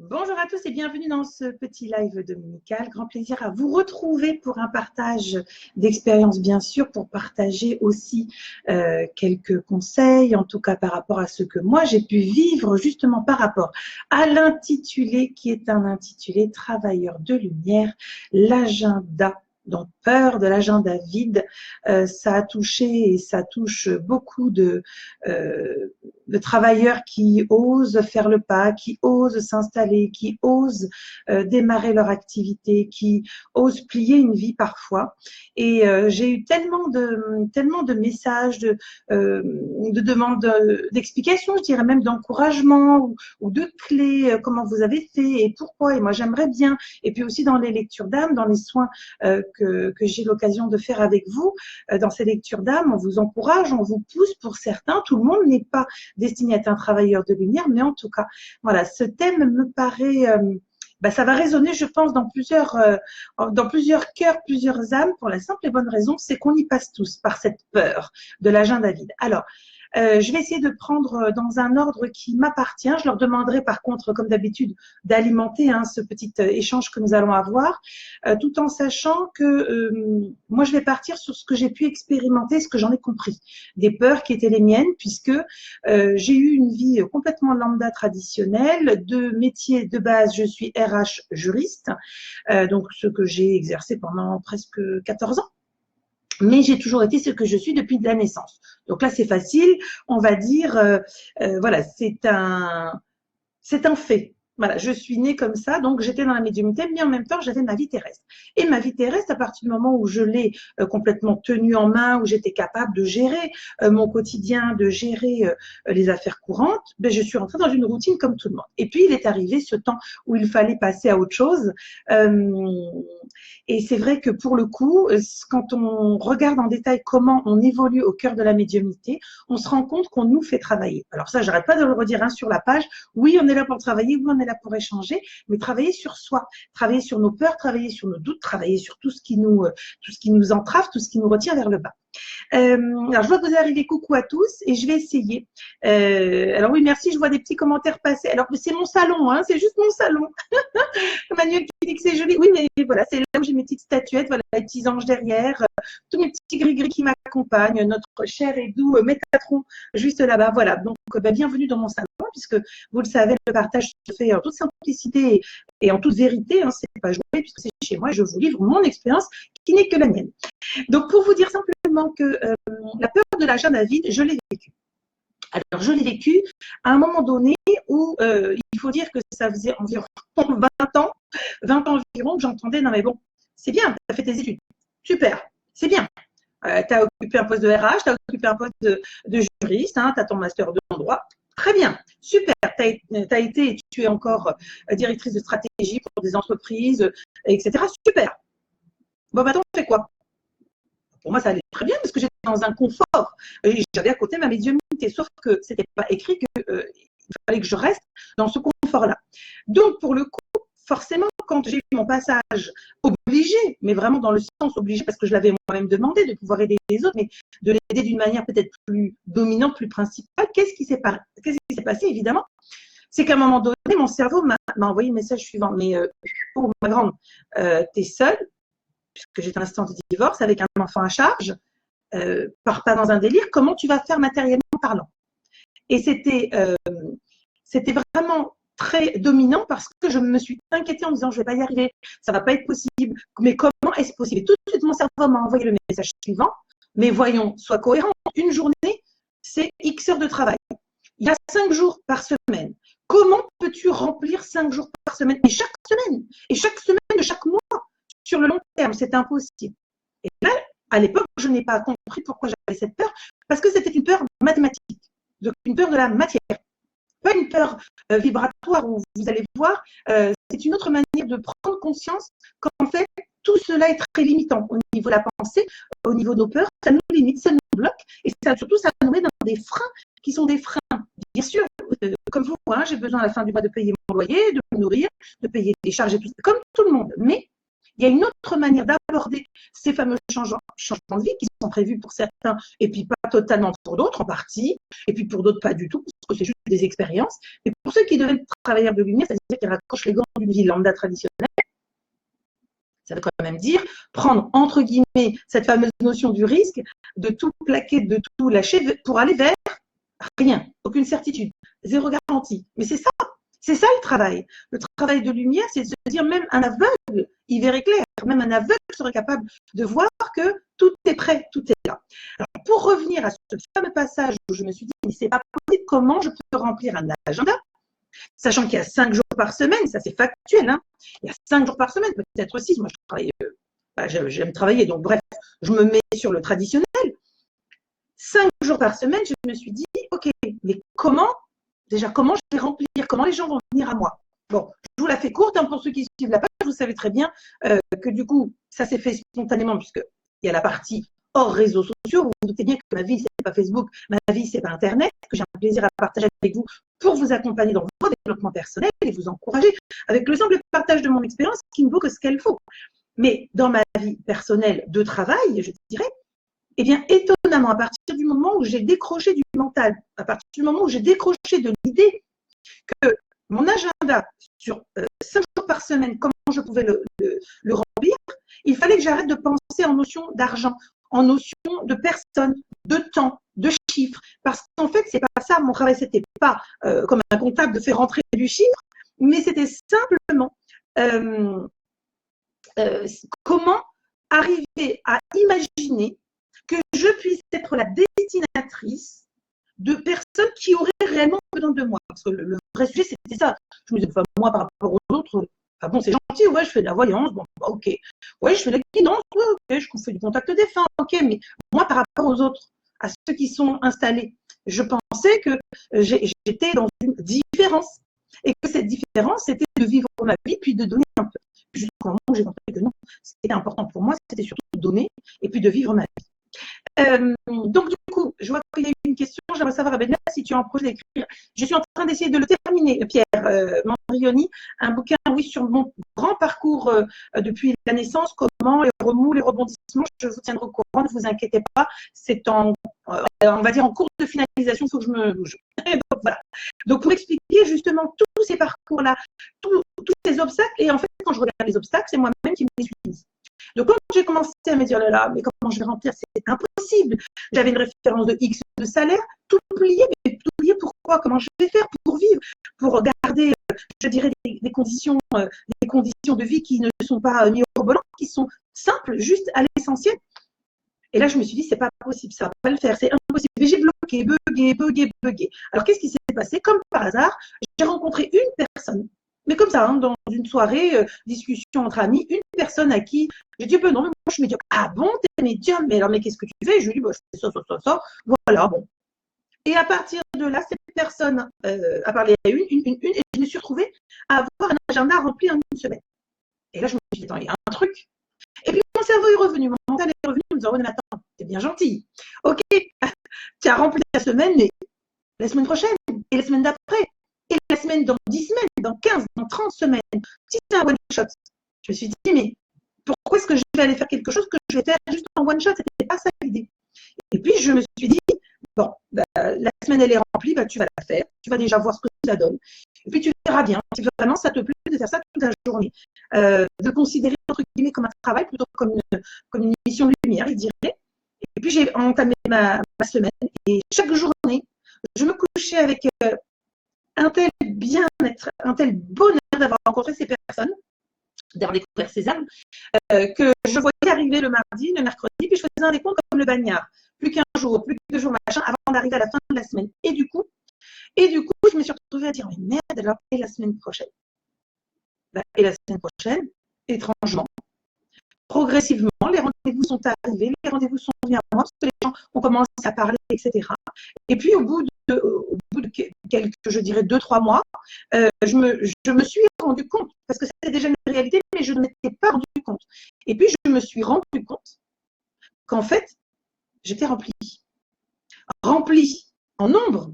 Bonjour à tous et bienvenue dans ce petit live dominical. Grand plaisir à vous retrouver pour un partage d'expériences, bien sûr, pour partager aussi quelques conseils, en tout cas par rapport à ce que moi j'ai pu vivre justement par rapport à l'intitulé qui est un intitulé Travailleurs de lumière, l'agenda. Donc, peur de l'agenda vide, ça a touché et ça touche beaucoup de travailleurs qui osent faire le pas, qui osent s'installer, qui osent démarrer leur activité, qui osent plier une vie parfois. Et j'ai eu tellement de messages, de demandes d'explications, je dirais même d'encouragement ou de clés, comment vous avez fait et pourquoi. Et moi, j'aimerais bien. Et puis aussi dans les lectures d'âme, dans les soins que j'ai l'occasion de faire avec vous, dans ces lectures d'âme, on vous encourage, on vous pousse pour certains. Tout le monde n'est pas destiné à être un travailleur de lumière, mais en tout cas, voilà, ce thème me paraît, ça va résonner, je pense, dans plusieurs cœurs, plusieurs âmes, pour la simple et bonne raison, c'est qu'on y passe tous par cette peur de l'agenda vide. Alors, je vais essayer de prendre dans un ordre qui m'appartient. Je leur demanderai par contre, comme d'habitude, d'alimenter ce petit échange que nous allons avoir, tout en sachant que moi, je vais partir sur ce que j'ai pu expérimenter, ce que j'en ai compris. Des peurs qui étaient les miennes, puisque j'ai eu une vie complètement lambda traditionnelle. De métier de base, je suis RH juriste, donc ce que j'ai exercé pendant presque 14 ans. Mais j'ai toujours été ce que je suis depuis la naissance. Donc là, c'est facile, on va dire, voilà, c'est un fait. Voilà, je suis née comme ça, donc j'étais dans la médiumnité, mais en même temps, j'avais ma vie terrestre. Et ma vie terrestre, à partir du moment où je l'ai complètement tenue en main, où j'étais capable de gérer mon quotidien, de gérer les affaires courantes, je suis rentrée dans une routine comme tout le monde. Et puis, il est arrivé ce temps où il fallait passer à autre chose. Et c'est vrai que pour le coup, quand on regarde en détail comment on évolue au cœur de la médiumnité, on se rend compte qu'on nous fait travailler. Alors ça, j'arrête pas de le redire sur la page. Oui, on est là pour travailler, oui, on est là pour échanger, mais travailler sur soi, travailler sur nos peurs, travailler sur nos doutes, travailler sur tout ce qui nous entrave, tout ce qui nous retient vers le bas. Alors, je vois que vous arrivez, coucou à tous, et je vais essayer. Alors oui, merci, je vois des petits commentaires passer. Alors, c'est mon salon, c'est juste mon salon. Manuel qui dit que c'est joli. Oui, mais voilà, c'est là où j'ai mes petites statuettes, voilà, les petits anges derrière, tous mes petits gris-gris qui m'accompagnent, notre cher et doux Métatron juste là-bas. Voilà, donc bienvenue dans mon salon, puisque vous le savez, le partage se fait en toute simplicité et en toute vérité. C'est pas joué, puisque c'est chez moi et je vous livre mon expérience qui n'est que la mienne. Donc, pour vous dire simplement que la peur de l'agenda vide, je l'ai vécue. Alors, je l'ai vécu à un moment donné où il faut dire que ça faisait environ 20 ans environ que j'entendais, non mais bon, c'est bien, tu as fait tes études, super, c'est bien. Tu as occupé un poste de RH, tu as occupé un poste de juriste, tu as ton master de droit, très bien, super, tu as été et tu es encore directrice de stratégie pour des entreprises, etc. Super. Bon, maintenant, on fait quoi? Pour moi, ça allait très bien parce que j'étais dans un confort. Et j'avais à côté ma médiumnité, sauf que ce n'était pas écrit qu'il fallait que je reste dans ce confort-là. Donc, pour le coup, forcément, quand j'ai eu mon passage obligé, mais vraiment dans le sens obligé, parce que je l'avais moi-même demandé de pouvoir aider les autres, mais de l'aider d'une manière peut-être plus dominante, plus principale, qu'est-ce qui s'est passé, évidemment? C'est qu'à un moment donné, mon cerveau m'a envoyé le message suivant. Mais oh, ma grande, t'es seule, puisque j'étais en instance de divorce avec un enfant à charge, pars pas dans un délire, comment tu vas faire matériellement parlant? Et c'était vraiment très dominant parce que je me suis inquiétée en me disant je vais pas y arriver, ça va pas être possible, mais comment est-ce possible? Et tout de suite mon cerveau m'a envoyé le message suivant, mais voyons, sois cohérent, une journée c'est X heures de travail, il y a 5 jours par semaine, comment peux-tu remplir 5 jours par semaine et chaque semaine de chaque mois sur le long terme? C'est impossible. Et là, à l'époque, je n'ai pas compris pourquoi j'avais cette peur, parce que c'était une peur mathématique, donc une peur de la matière. Pas une peur vibratoire où vous allez voir, c'est une autre manière de prendre conscience qu'en fait, tout cela est très limitant au niveau de la pensée, au niveau de nos peurs, ça nous limite, ça nous bloque et surtout ça nous met dans des freins qui sont des freins. Bien sûr, comme vous, j'ai besoin à la fin du mois de payer mon loyer, de me nourrir, de payer des charges et tout ça, comme tout le monde. Mais il y a une autre manière d'aborder ces fameux changements changements de vie qui sont prévus pour certains, et puis pas totalement pour d'autres, en partie, et puis pour d'autres pas du tout, parce que c'est juste des expériences. Et pour ceux qui deviennent travailleurs de lumière, c'est-à-dire qui raccrochent les gants d'une vie lambda traditionnelle, ça veut quand même dire prendre, entre guillemets, cette fameuse notion du risque, de tout plaquer, de tout lâcher pour aller vers rien, aucune certitude, zéro garantie. Mais c'est ça le travail. Le travail de lumière, c'est de se dire, même un aveugle, il verrait clair, même un aveugle serait capable de voir que tout est prêt, tout est là. Alors, pour revenir à ce fameux passage où je me suis dit, mais c'est pas possible, comment je peux remplir un agenda, sachant qu'il y a 5 jours par semaine, ça c'est factuel, hein. Il y a 5 jours par semaine, peut-être 6, moi je travaille, j'aime travailler, donc bref, je me mets sur le traditionnel. 5 jours par semaine, je me suis dit, ok, mais comment je vais remplir, comment les gens vont venir à moi? Bon, je vous la fais courte, hein, pour ceux qui suivent la page, vous savez très bien que du coup, ça s'est fait spontanément, puisqu'il y a la partie hors réseaux sociaux. Vous vous doutez bien que ma vie, c'est pas Facebook, ma vie, c'est pas Internet, que j'ai un plaisir à partager avec vous pour vous accompagner dans votre développement personnel et vous encourager avec le simple partage de mon expérience qui ne vaut que ce qu'elle faut. Mais dans ma vie personnelle de travail, je dirais, eh bien, étonnamment, à partir du moment où j'ai décroché du mental, à partir du moment où j'ai décroché de l'idée que mon agenda sur 5 jours par semaine, comment je pouvais le remplir, il fallait que j'arrête de penser en notion d'argent, en notion de personnes, de temps, de chiffres. Parce qu'en fait, c'est pas ça, mon travail, c'était pas comme un comptable de faire rentrer du chiffre, mais c'était simplement comment arriver à imaginer que je puisse être la destinatrice de personnes qui auraient réellement besoin de moi. Parce que le vrai sujet, c'était ça. Je me disais, enfin, moi, par rapport aux autres, enfin, bon, c'est gentil, ouais, je fais de la voyance, bon, bah, ok. Ouais, je fais de la guidance, ouais, ok, je fais du contact défunt, ok, mais moi, par rapport aux autres, à ceux qui sont installés, je pensais que j'étais dans une différence. Et que cette différence, c'était de vivre ma vie, puis de donner un peu. Jusqu'au moment où j'ai compris que non, c'était important pour moi, c'était surtout de donner, et puis de vivre ma vie. Donc, du coup, je vois qu'il y a eu une question. J'aimerais savoir, Abedna, si tu es en projet d'écrire. Je suis en train d'essayer de le terminer, Pierre Mandrioni, un bouquin, oui, sur mon grand parcours depuis la naissance, comment les remous, les rebondissements. Je vous tiendrai au courant, ne vous inquiétez pas. C'est en, on va dire, en cours de finalisation, il faut que je me bouge. Donc, voilà. Donc, pour expliquer justement tous ces parcours-là, tous ces obstacles, et en fait, quand je regarde les obstacles, c'est moi-même qui me les suis mis. Donc, quand j'ai commencé à me dire, là, mais comment je vais remplir, c'est impossible. J'avais une référence de X de salaire, tout oublié, mais tout oublié pourquoi, comment je vais faire pour vivre, pour garder, je dirais, des conditions de vie qui ne sont pas mirobolantes, qui sont simples, juste à l'essentiel. Et là, je me suis dit, c'est pas possible, ça va pas le faire, c'est impossible. Et j'ai bugué. Alors, qu'est-ce qui s'est passé? Comme par hasard, j'ai rencontré une personne, mais comme ça, hein, dans une soirée, discussion entre amis, une personne à qui j'ai dit, ben non, mais moi je suis médium. Ah bon, t'es médium? Mais alors, mais qu'est-ce que tu fais? Je lui ai dit, bah, je fais ça. Voilà, bon. Et à partir de là, cette personne a parlé à une, et je me suis retrouvée à avoir un agenda rempli en une semaine. Et là, je me suis dit, attends, il y a un truc. Et puis, mon cerveau est revenu, mon mental est revenu, en me disant, oh, mais attends, t'es bien gentil. Ok, tu as rempli la semaine, mais la semaine prochaine, et la semaine d'après, et la semaine dans 10 semaines, dans 15, dans 30 semaines, si c'est un one-shot, je me suis dit, mais pourquoi est-ce que je vais aller faire quelque chose que je vais faire juste en one-shot? C'était pas ça l'idée. Et puis, je me suis dit, bon, bah, la semaine, elle est remplie, bah, tu vas la faire, tu vas déjà voir ce que ça donne. Et puis, tu verras bien si vraiment ça te plaît de faire ça toute la journée. De considérer, entre guillemets, comme un travail plutôt que comme une mission de lumière, je dirais. Et puis, j'ai entamé ma semaine et chaque journée, je me couchais avec un tel bien-être, un tel bonheur d'avoir rencontré ces personnes, d'avoir découvert ces âmes, que je voyais arriver le mardi, le mercredi, puis je faisais un décompte comme le bagnard. Plus qu'un jour, plus que 2 jours, machin, avant d'arriver à la fin de la semaine. Et du coup, je me suis retrouvée à dire, mais merde, alors, et la semaine prochaine? Et la semaine prochaine, étrangement, progressivement, les rendez-vous sont arrivés, les rendez-vous sont venus à moi, parce que les gens ont commencé à parler, etc. Et puis, au bout de quelques, je dirais, 2-3 mois, je me suis rendu compte, parce que c'était déjà une réalité, mais je ne m'étais pas rendu compte. Et puis, je me suis rendu compte qu'en fait, j'étais remplie en nombre,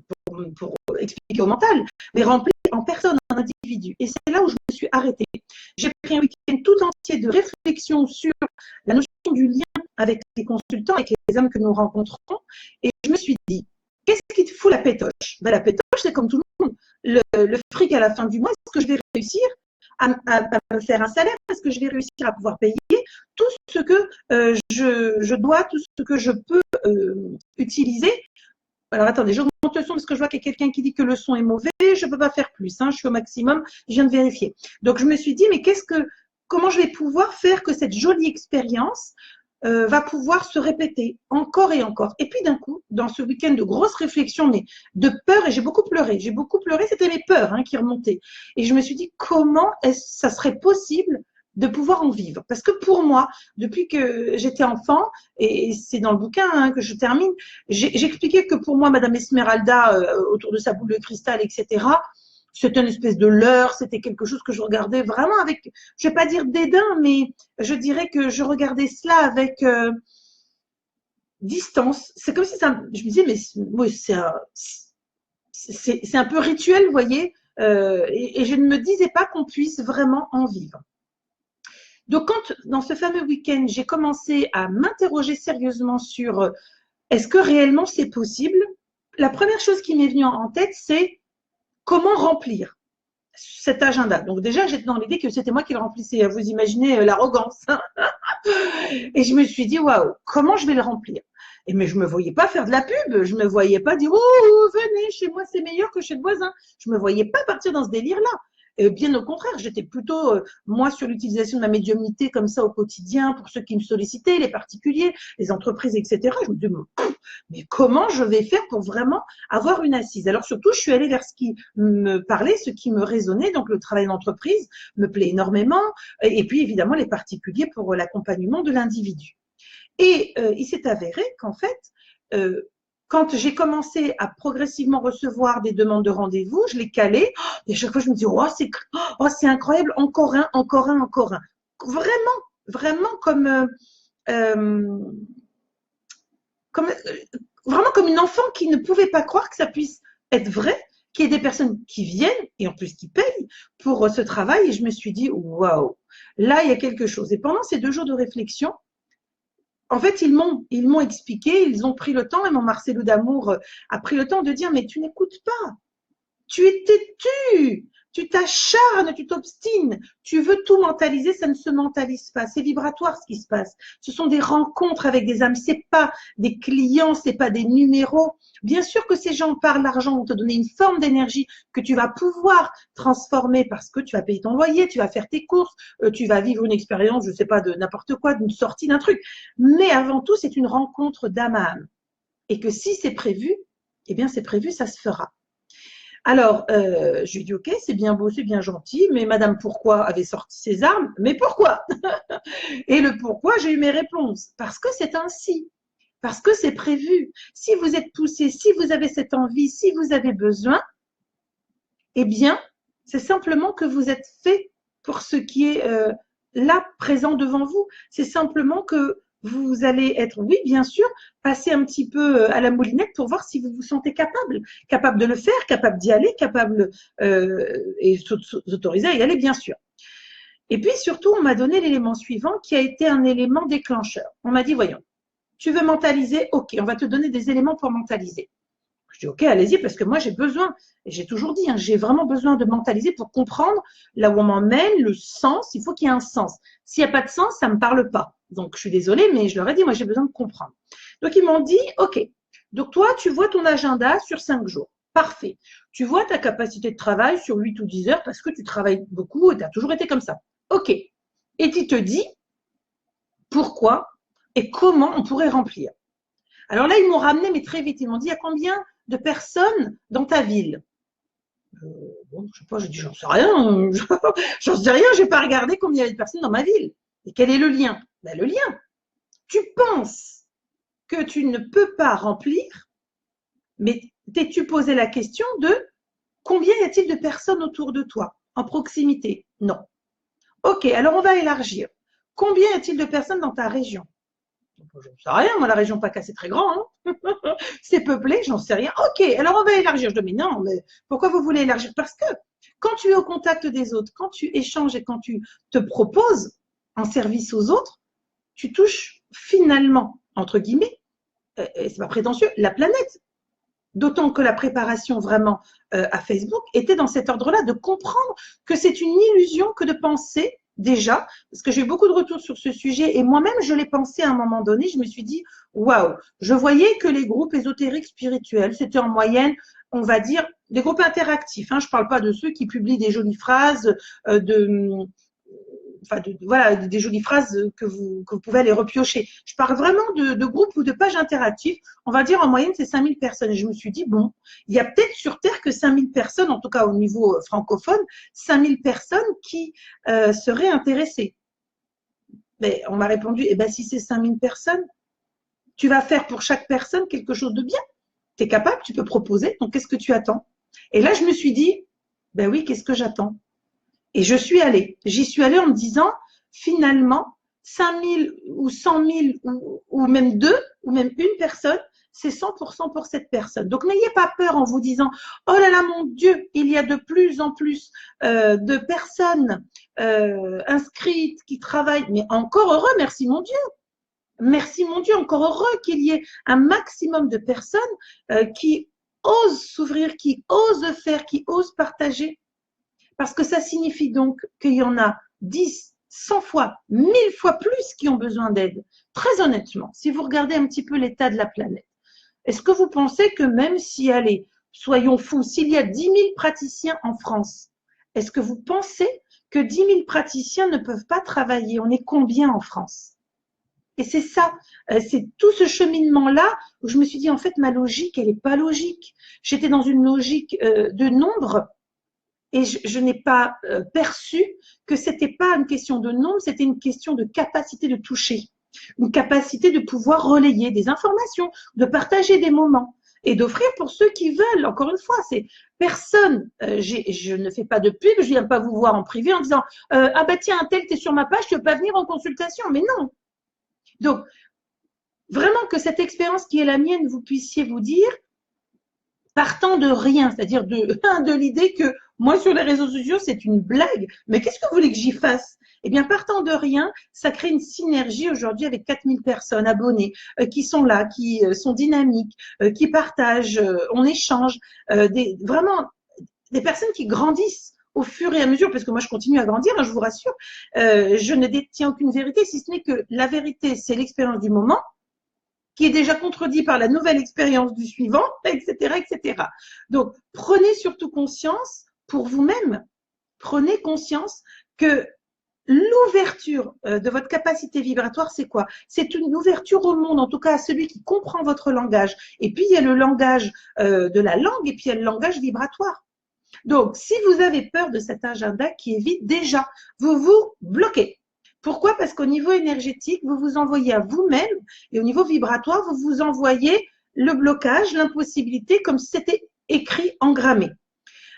pour expliquer au mental, mais remplie en personne, en individu. Et c'est là où je me suis arrêtée. J'ai pris un week-end tout entier de réflexion sur la notion du lien avec les consultants, avec les hommes que nous rencontrons. Et je me suis dit, qu'est-ce qui te fout la pétoche? Ben, la pétoche, c'est comme tout le monde. Le fric à la fin du mois, est-ce que je vais réussir à me faire un salaire? Est-ce que je vais réussir à pouvoir payer tout ce que je dois, tout ce que je peux utiliser? Alors attendez, j'augmente le son parce que je vois qu'il y a quelqu'un qui dit que le son est mauvais. Je ne peux pas faire plus, hein, je suis au maximum, je viens de vérifier. Donc je me suis dit, mais comment je vais pouvoir faire que cette jolie expérience va pouvoir se répéter encore et encore. Et puis d'un coup, dans ce week-end de grosses réflexions, mais de peur, et j'ai beaucoup pleuré, c'était mes peurs qui remontaient. Et je me suis dit, comment ça serait possible de pouvoir en vivre? Parce que pour moi, depuis que j'étais enfant, et c'est dans le bouquin que je termine, j'expliquais que pour moi, Madame Esmeralda, autour de sa boule de cristal, etc., c'était une espèce de leurre, c'était quelque chose que je regardais vraiment avec, je vais pas dire dédain, mais je dirais que je regardais cela avec distance. C'est comme si ça, je me disais, mais oui, c'est un peu rituel, vous voyez, et je ne me disais pas qu'on puisse vraiment en vivre. Donc, quand, dans ce fameux week-end, j'ai commencé à m'interroger sérieusement sur est-ce que réellement c'est possible, la première chose qui m'est venue en tête, c'est comment remplir cet agenda. Donc déjà, j'étais dans l'idée que c'était moi qui le remplissais. Vous imaginez l'arrogance. Et je me suis dit, waouh, comment je vais le remplir? Et mais je me voyais pas faire de la pub. Je me voyais pas dire, oh, venez, chez moi, c'est meilleur que chez le voisin. Je me voyais pas partir dans ce délire-là. Et bien au contraire, j'étais plutôt, moi, sur l'utilisation de ma médiumnité comme ça au quotidien pour ceux qui me sollicitaient, les particuliers, les entreprises, etc. Je me disais, mais comment je vais faire pour vraiment avoir une assise? Alors surtout, je suis allée vers ce qui me parlait, ce qui me résonnait. Donc le travail d'entreprise me plaît énormément. Et puis évidemment, les particuliers pour l'accompagnement de l'individu. Et il s'est avéré qu'en fait, quand j'ai commencé à progressivement recevoir des demandes de rendez-vous, je les calais. Et à chaque fois, je me dis, c'est incroyable, encore un, encore un, encore un. Vraiment, vraiment vraiment comme une enfant qui ne pouvait pas croire que ça puisse être vrai, qu'il y ait des personnes qui viennent et en plus qui payent pour ce travail. Et je me suis dit, waouh, là, il y a quelque chose. Et pendant ces 2 jours de réflexion, en fait, ils m'ont expliqué, ils ont pris le temps, et mon Marcelo d'amour a pris le temps de dire, mais tu n'écoutes pas, tu es têtu, tu t'acharnes, tu t'obstines, tu veux tout mentaliser, ça ne se mentalise pas, c'est vibratoire ce qui se passe. Ce sont des rencontres avec des âmes, c'est pas des clients, c'est pas des numéros. Bien sûr que ces gens par l'argent vont te donner une forme d'énergie que tu vas pouvoir transformer parce que tu vas payer ton loyer, tu vas faire tes courses, tu vas vivre une expérience, je sais pas, de n'importe quoi, d'une sortie, d'un truc. Mais avant tout, c'est une rencontre d'âme à âme. Et que si c'est prévu, eh bien c'est prévu, ça se fera. Alors, je lui ai dit, ok, c'est bien beau, c'est bien gentil, mais Madame Pourquoi avait sorti ses armes, mais pourquoi? Et le pourquoi, j'ai eu mes réponses. Parce que c'est ainsi, parce que c'est prévu. Si vous êtes poussé, si vous avez cette envie, si vous avez besoin, eh bien, c'est simplement que vous êtes fait pour ce qui est là, présent devant vous. C'est simplement que vous allez être, oui, bien sûr, passer un petit peu à la moulinette pour voir si vous vous sentez capable de le faire, capable d'y aller, capable et s'autoriser à y aller, bien sûr. Et puis surtout, on m'a donné l'élément suivant qui a été un élément déclencheur. On m'a dit, voyons, tu veux mentaliser? Ok, on va te donner des éléments pour mentaliser. Je dis, ok, allez-y, parce que moi, j'ai besoin, et j'ai toujours dit, j'ai vraiment besoin de mentaliser pour comprendre là où on m'emmène, le sens, il faut qu'il y ait un sens. S'il n'y a pas de sens, ça ne me parle pas. Donc, je suis désolée, mais je leur ai dit, moi, j'ai besoin de comprendre. Donc, ils m'ont dit, ok, donc toi, tu vois ton agenda sur 5 jours. Parfait. Tu vois ta capacité de travail sur 8 ou 10 heures parce que tu travailles beaucoup et tu as toujours été comme ça. Ok. Et tu te dis pourquoi et comment on pourrait remplir. Alors là, ils m'ont ramené, mais très vite. Ils m'ont dit, il y a combien de personnes dans ta ville? Bon, je sais pas, j'ai dit, j'en sais rien. J'en sais rien, je n'ai pas regardé combien il y avait de personnes dans ma ville. Et quel est le lien? Ben, le lien. Tu penses que tu ne peux pas remplir, mais t'es-tu posé la question de combien y a-t-il de personnes autour de toi, en proximité? Non. Ok, alors on va élargir. Combien y a-t-il de personnes dans ta région? Je ne sais rien, moi la région PACA c'est très grand, hein. C'est peuplé, j'en sais rien. Ok, alors on va élargir. Je dis mais non, mais pourquoi vous voulez élargir? Parce que quand tu es au contact des autres, quand tu échanges et quand tu te proposes en service aux autres, tu touches finalement, entre guillemets, c'est pas prétentieux, la planète. D'autant que la préparation vraiment à Facebook était dans cet ordre-là, de comprendre que c'est une illusion que de penser déjà, parce que j'ai eu beaucoup de retours sur ce sujet et moi-même je l'ai pensé à un moment donné, je me suis dit waouh, je voyais que les groupes ésotériques spirituels, c'était en moyenne, on va dire, des groupes interactifs, hein, je ne parle pas de ceux qui publient des jolies phrases voilà, des jolies phrases que vous pouvez aller repiocher. Je parle vraiment de groupes ou de pages interactives. On va dire en moyenne, c'est 5000 personnes. Et je me suis dit, bon, il y a peut-être sur Terre que 5000 personnes, en tout cas au niveau francophone, 5000 personnes qui seraient intéressées. Mais on m'a répondu, eh ben, si c'est 5000 personnes, tu vas faire pour chaque personne quelque chose de bien. Tu es capable, tu peux proposer, donc qu'est-ce que tu attends? Et là, je me suis dit, ben oui, qu'est-ce que j'attends? Et je suis allée. J'y suis allée en me disant, finalement, 5000 ou 100 000 ou même deux, ou même une personne, c'est 100% pour cette personne. Donc, n'ayez pas peur en vous disant, oh là là, mon Dieu, il y a de plus en plus de personnes inscrites qui travaillent. Mais encore heureux, merci mon Dieu. Merci mon Dieu, encore heureux qu'il y ait un maximum de personnes qui osent s'ouvrir, qui osent faire, qui osent partager. Parce que ça signifie donc qu'il y en a 10, 100 fois, 1000 fois plus qui ont besoin d'aide. Très honnêtement, si vous regardez un petit peu l'état de la planète, est-ce que vous pensez que même si, allez, soyons fous, s'il y a 10 000 praticiens en France, est-ce que vous pensez que 10 000 praticiens ne peuvent pas travailler? On est combien en France? Et c'est ça, c'est tout ce cheminement-là où je me suis dit, en fait, ma logique, elle n'est pas logique. J'étais dans une logique de nombre. Et je n'ai pas perçu que c'était pas une question de nombre, c'était une question de capacité de toucher, une capacité de pouvoir relayer des informations, de partager des moments et d'offrir pour ceux qui veulent. Encore une fois, c'est personne. Je ne fais pas de pub, je viens pas vous voir en privé en disant ah bah tiens un tel t'es sur ma page, tu veux pas venir en consultation? Mais non. Donc vraiment que cette expérience qui est la mienne, vous puissiez vous dire partant de rien, c'est-à-dire de l'idée que moi sur les réseaux sociaux c'est une blague, mais qu'est-ce que vous voulez que j'y fasse? Eh bien partant de rien, ça crée une synergie aujourd'hui avec 4000 personnes abonnées qui sont là, qui sont dynamiques, qui partagent, on échange, vraiment des personnes qui grandissent au fur et à mesure, parce que moi je continue à grandir, hein, je vous rassure, je ne détiens aucune vérité, si ce n'est que la vérité c'est l'expérience du moment, qui est déjà contredit par la nouvelle expérience du suivant, etc., etc. Donc, prenez surtout conscience pour vous-même, prenez conscience que l'ouverture de votre capacité vibratoire, c'est quoi? C'est une ouverture au monde, en tout cas à celui qui comprend votre langage. Et puis, il y a le langage de la langue et puis il y a le langage vibratoire. Donc, si vous avez peur de cet agenda qui évite déjà, vous vous bloquez. Pourquoi? Parce qu'au niveau énergétique, vous vous envoyez à vous-même et au niveau vibratoire, vous vous envoyez le blocage, l'impossibilité, comme si c'était écrit, engrammé.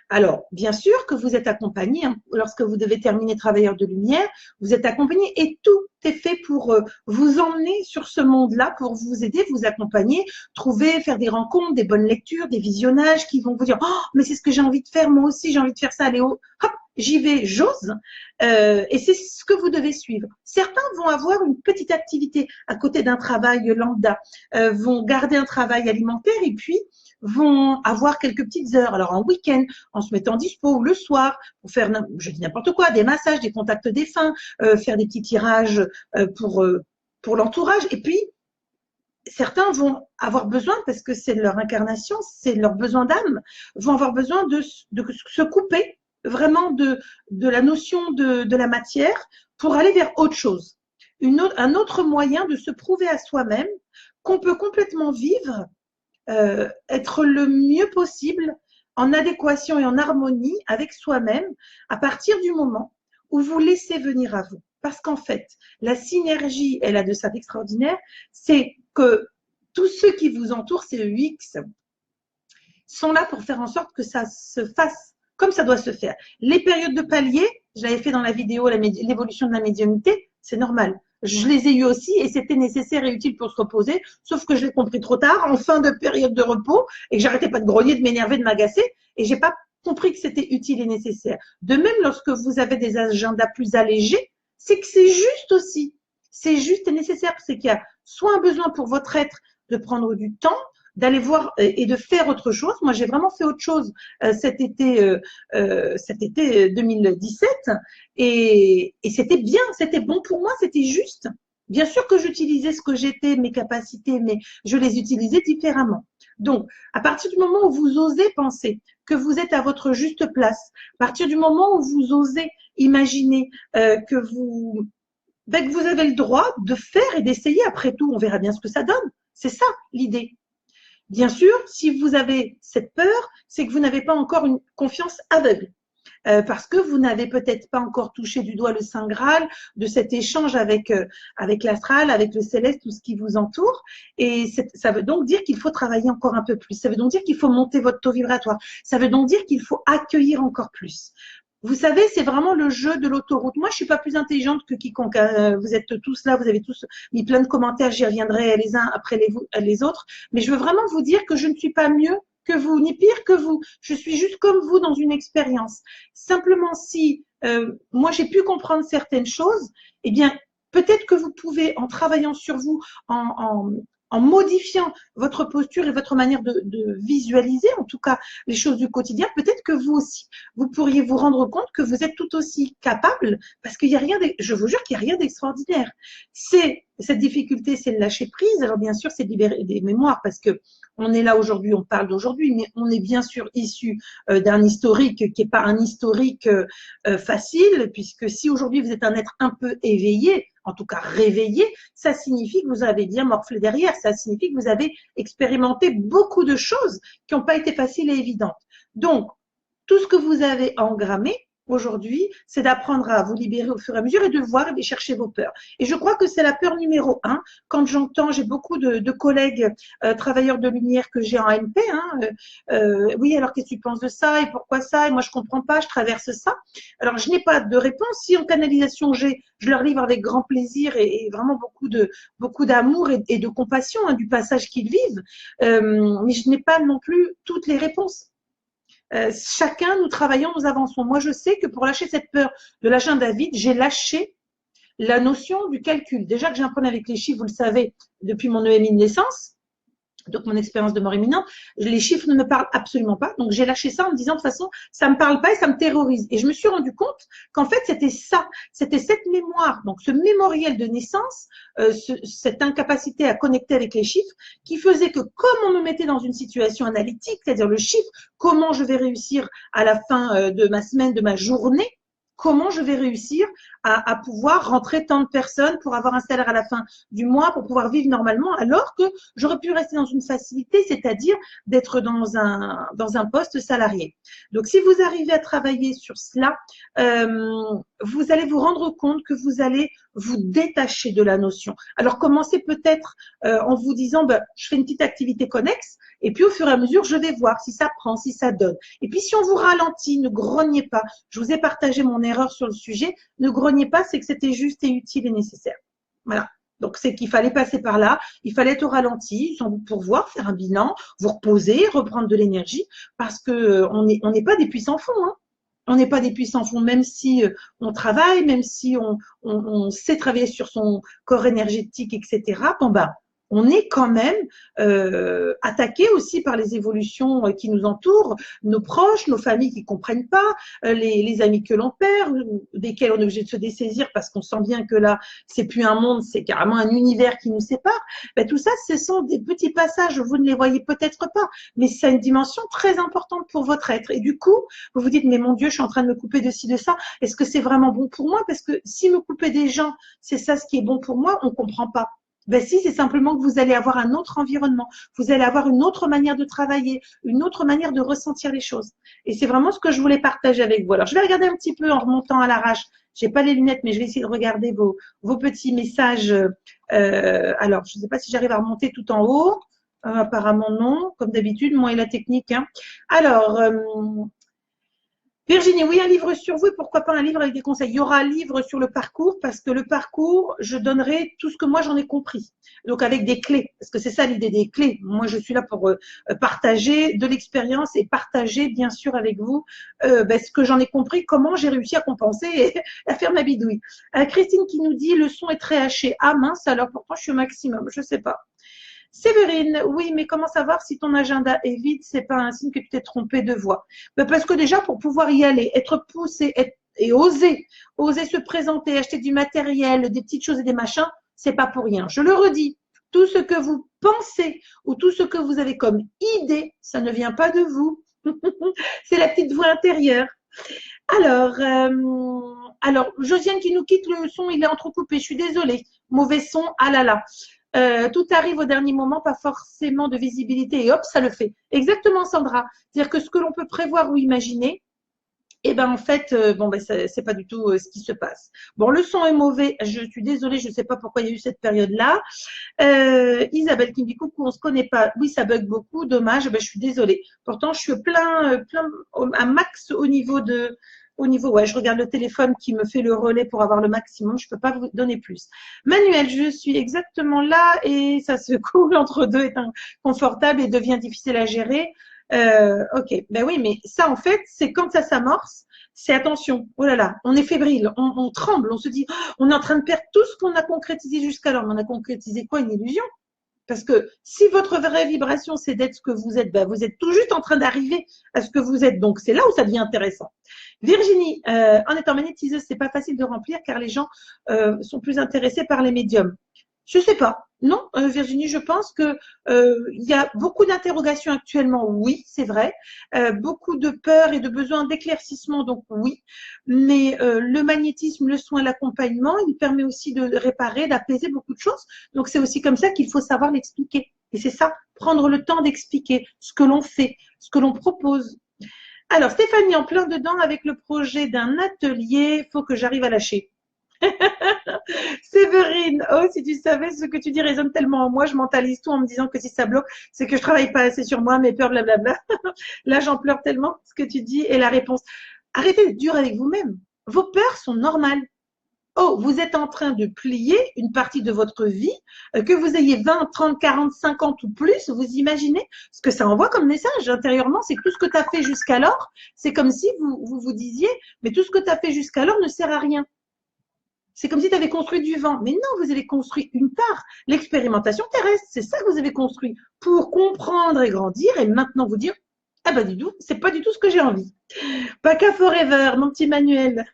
Alors, bien sûr que vous êtes accompagné, hein, lorsque vous devez terminer Travailleur de Lumière, vous êtes accompagné et tout est fait pour vous emmener sur ce monde-là, pour vous aider, vous accompagner, trouver, faire des rencontres, des bonnes lectures, des visionnages qui vont vous dire « Oh, mais c'est ce que j'ai envie de faire, moi aussi j'ai envie de faire ça, allez, hop, j'y vais, j'ose ». Et c'est ce que vous devez suivre. Certains vont avoir une petite activité à côté d'un travail lambda, vont garder un travail alimentaire et puis vont avoir quelques petites heures, alors en week-end, en se mettant dispo ou le soir, pour faire, je dis n'importe quoi, des massages, des contacts défunts, faire des petits tirages pour l'entourage. Et puis, certains vont avoir besoin, parce que c'est leur incarnation, c'est leur besoin d'âme, vont avoir besoin de se couper vraiment de la notion de la matière pour aller vers autre chose. Un autre moyen de se prouver à soi-même qu'on peut complètement vivre, être le mieux possible en adéquation et en harmonie avec soi-même à partir du moment où vous laissez venir à vous. Parce qu'en fait, la synergie, elle a de ça d'extraordinaire, c'est que tous ceux qui vous entourent, ces UX, sont là pour faire en sorte que ça se fasse comme ça doit se faire. Les périodes de palier, je l'avais fait dans la vidéo, l'évolution de la médiumnité, c'est normal. Je les ai eues aussi et c'était nécessaire et utile pour se reposer, sauf que je l'ai compris trop tard, en fin de période de repos, et que j'arrêtais pas de grogner, de m'énerver, de m'agacer, et j'ai pas compris que c'était utile et nécessaire. De même, lorsque vous avez des agendas plus allégés, c'est que c'est juste aussi. C'est juste et nécessaire. C'est qu'il y a soit un besoin pour votre être de prendre du temps, d'aller voir et de faire autre chose. Moi, j'ai vraiment fait autre chose cet été 2017 et c'était bien, c'était bon pour moi, c'était juste. Bien sûr que j'utilisais ce que j'étais, mes capacités, mais je les utilisais différemment. Donc, à partir du moment où vous osez penser que vous êtes à votre juste place, à partir du moment où vous osez imaginer que vous avez le droit de faire et d'essayer, après tout, on verra bien ce que ça donne. C'est ça l'idée. Bien sûr, si vous avez cette peur, c'est que vous n'avez pas encore une confiance aveugle. Parce que vous n'avez peut-être pas encore touché du doigt le Saint Graal de cet échange avec l'astral, avec le céleste, tout ce qui vous entoure. Et ça veut donc dire qu'il faut travailler encore un peu plus. Ça veut donc dire qu'il faut monter votre taux vibratoire. Ça veut donc dire qu'il faut accueillir encore plus. Vous savez, c'est vraiment le jeu de l'autoroute. Moi, je suis pas plus intelligente que quiconque. Vous êtes tous là, vous avez tous mis plein de commentaires. J'y reviendrai les uns après les autres. Mais je veux vraiment vous dire que je ne suis pas mieux que vous, ni pire que vous. Je suis juste comme vous dans une expérience. Simplement, si moi j'ai pu comprendre certaines choses, eh bien, peut-être que vous pouvez, en travaillant sur vous, en modifiant votre posture et votre manière de visualiser, en tout cas les choses du quotidien, peut-être que vous aussi, vous pourriez vous rendre compte que vous êtes tout aussi capable, parce qu'il y a rien, je vous jure qu'il n'y a rien d'extraordinaire. Cette difficulté, c'est le lâcher prise. Alors bien sûr, c'est de libérer des mémoires, parce que on est là aujourd'hui, on parle d'aujourd'hui, mais on est bien sûr issu d'un historique qui n'est pas un historique facile, puisque si aujourd'hui vous êtes un être un peu éveillé, en tout cas réveillé, ça signifie que vous avez bien morflé derrière, ça signifie que vous avez expérimenté beaucoup de choses qui n'ont pas été faciles et évidentes. Donc, tout ce que vous avez engrammé aujourd'hui, c'est d'apprendre à vous libérer au fur et à mesure et de voir et de chercher vos peurs. Et je crois que c'est la peur numéro un. Quand j'ai beaucoup de collègues travailleurs de lumière que j'ai en MP. Oui, alors qu'est-ce que tu penses de ça et pourquoi ça? Et moi, je comprends pas, je traverse ça. Alors, je n'ai pas de réponse. Si en canalisation, je leur livre avec grand plaisir et vraiment beaucoup d'amour et de compassion du passage qu'ils vivent. Mais je n'ai pas non plus toutes les réponses. Chacun, nous travaillons, nous avançons. Moi, je sais que pour lâcher cette peur de l'agenda vide, j'ai lâché la notion du calcul. Déjà que j'ai un problème avec les chiffres, vous le savez, depuis mon EMI de naissance, donc mon expérience de mort imminente, les chiffres ne me parlent absolument pas. Donc j'ai lâché ça en me disant de toute façon, ça me parle pas et ça me terrorise. Et je me suis rendu compte qu'en fait c'était ça, c'était cette mémoire, donc ce mémoriel de naissance, cette incapacité à connecter avec les chiffres, qui faisait que comme on me mettait dans une situation analytique, c'est-à-dire le chiffre, comment je vais réussir à la fin de ma semaine, de ma journée, comment je vais réussir à pouvoir rentrer tant de personnes pour avoir un salaire à la fin du mois, pour pouvoir vivre normalement, alors que j'aurais pu rester dans une facilité, c'est-à-dire d'être dans un poste salarié. Donc, si vous arrivez à travailler sur cela, vous allez vous rendre compte que vous allez vous détacher de la notion. Alors, commencez peut-être en vous disant, je fais une petite activité connexe, et puis au fur et à mesure, je vais voir si ça prend, si ça donne. Et puis, si on vous ralentit, ne grognez pas. Je vous ai partagé mon erreur sur le sujet. Ne grognez pas, c'est que c'était juste et utile et nécessaire. Voilà. Donc, c'est qu'il fallait passer par là, il fallait être au ralenti, sans vous pourvoir, faire un bilan, vous reposer, reprendre de l'énergie, parce que on n'est pas des puissants fonds, hein. On n'est pas des puissants fonds, même si on travaille, même si on sait travailler sur son corps énergétique, etc. Bon, on est quand même attaqué aussi par les évolutions qui nous entourent, nos proches, nos familles qui comprennent pas, les amis que l'on perd, desquels on est obligé de se dessaisir parce qu'on sent bien que là, c'est plus un monde, c'est carrément un univers qui nous sépare. Tout ça, ce sont des petits passages, vous ne les voyez peut-être pas, mais c'est une dimension très importante pour votre être. Et du coup, vous vous dites, mais mon Dieu, je suis en train de me couper de ci, de ça. Est-ce que c'est vraiment bon pour moi? Parce que si me couper des gens, c'est ça ce qui est bon pour moi, on comprend pas. Si, c'est simplement que vous allez avoir un autre environnement, vous allez avoir une autre manière de travailler, une autre manière de ressentir les choses. Et c'est vraiment ce que je voulais partager avec vous. Alors, je vais regarder un petit peu en remontant à l'arrache. J'ai pas les lunettes, mais je vais essayer de regarder vos petits messages. Alors, je ne sais pas si j'arrive à remonter tout en haut. Apparemment non, comme d'habitude, moi et la technique. Alors, Virginie, oui, un livre sur vous et pourquoi pas un livre avec des conseils. Il y aura un livre sur le parcours parce que le parcours, je donnerai tout ce que moi j'en ai compris. Donc avec des clés, parce que c'est ça l'idée des clés. Moi, je suis là pour partager de l'expérience et partager bien sûr avec vous ce que j'en ai compris, comment j'ai réussi à compenser et à faire ma bidouille. Christine qui nous dit le son est très haché. Ah mince, alors pourtant je suis au maximum, je sais pas. Séverine, oui, mais comment savoir si ton agenda est vide? C'est pas un signe que tu t'es trompé de voie. Ben parce que déjà, pour pouvoir y aller, être poussé et oser se présenter, acheter du matériel, des petites choses et des machins, c'est pas pour rien. Je le redis, tout ce que vous pensez ou tout ce que vous avez comme idée, ça ne vient pas de vous. C'est la petite voix intérieure. Alors, Josiane qui nous quitte, le son, il est entrecoupé. Je suis désolée. Mauvais son, ah là là. Tout arrive au dernier moment, pas forcément de visibilité, et hop, ça le fait. Exactement, Sandra. C'est-à-dire que ce que l'on peut prévoir ou imaginer, eh ben en fait, c'est pas du tout ce qui se passe. Bon, le son est mauvais. Je suis désolée, je ne sais pas pourquoi il y a eu cette période-là. Isabelle qui me dit coucou, on se connaît pas. Oui, ça bug beaucoup, dommage. Ben, je suis désolée. Pourtant, je suis plein, un max ouais, je regarde le téléphone qui me fait le relais pour avoir le maximum. Je peux pas vous donner plus. Manuel, je suis exactement là et ça se coule entre deux, est inconfortable et devient difficile à gérer. Ok, ben oui, mais ça en fait, c'est quand ça s'amorce, c'est attention. Oh là là, on est fébrile, on tremble, on se dit, oh, on est en train de perdre tout ce qu'on a concrétisé jusqu'alors. Mais on a concrétisé quoi? Une illusion. Parce que si votre vraie vibration, c'est d'être ce que vous êtes, ben vous êtes tout juste en train d'arriver à ce que vous êtes. Donc, c'est là où ça devient intéressant. Virginie, en étant magnétiseuse, c'est pas facile de remplir car les gens sont plus intéressés par les médiums. Je sais pas. Non, Virginie, je pense que il y a beaucoup d'interrogations actuellement. Oui, c'est vrai. Beaucoup de peur et de besoin d'éclaircissement. Donc oui, mais le magnétisme, le soin, l'accompagnement, il permet aussi de réparer, d'apaiser beaucoup de choses. Donc c'est aussi comme ça qu'il faut savoir l'expliquer. Et c'est ça, prendre le temps d'expliquer ce que l'on fait, ce que l'on propose. Alors Stéphanie, en plein dedans avec le projet d'un atelier, faut que j'arrive à lâcher. Séverine, oh, si tu savais ce que tu dis résonne tellement en moi, je mentalise tout en me disant que si ça bloque, c'est que je travaille pas assez sur moi, mes peurs, blablabla. Là, j'en pleure tellement ce que tu dis et la réponse. Arrêtez d'être dur avec vous-même. Vos peurs sont normales. Oh, vous êtes en train de plier une partie de votre vie, que vous ayez 20, 30, 40, 50 ou plus, vous imaginez ce que ça envoie comme message intérieurement, c'est que tout ce que tu as fait jusqu'alors, c'est comme si vous disiez, mais tout ce que tu as fait jusqu'alors ne sert à rien. C'est comme si tu avais construit du vent. Mais non, vous avez construit une part. L'expérimentation terrestre, c'est ça que vous avez construit pour comprendre et grandir et maintenant vous dire, ah bah dis donc, c'est pas du tout ce que j'ai envie. Paca Forever, mon petit Manuel.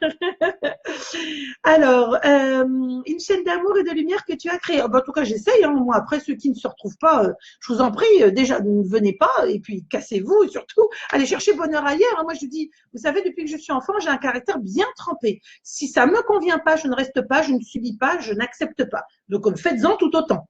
Alors, une chaîne d'amour et de lumière que tu as créée. Oh, bah, en tout cas, j'essaye. Hein. Moi, après, ceux qui ne se retrouvent pas, je vous en prie, déjà, ne venez pas et puis cassez-vous et surtout, allez chercher bonheur ailleurs. Hein. Moi, je dis, vous savez, depuis que je suis enfant, j'ai un caractère bien trempé. Si ça me convient pas, je ne reste pas, je ne subis pas, je n'accepte pas. Donc, faites-en tout autant.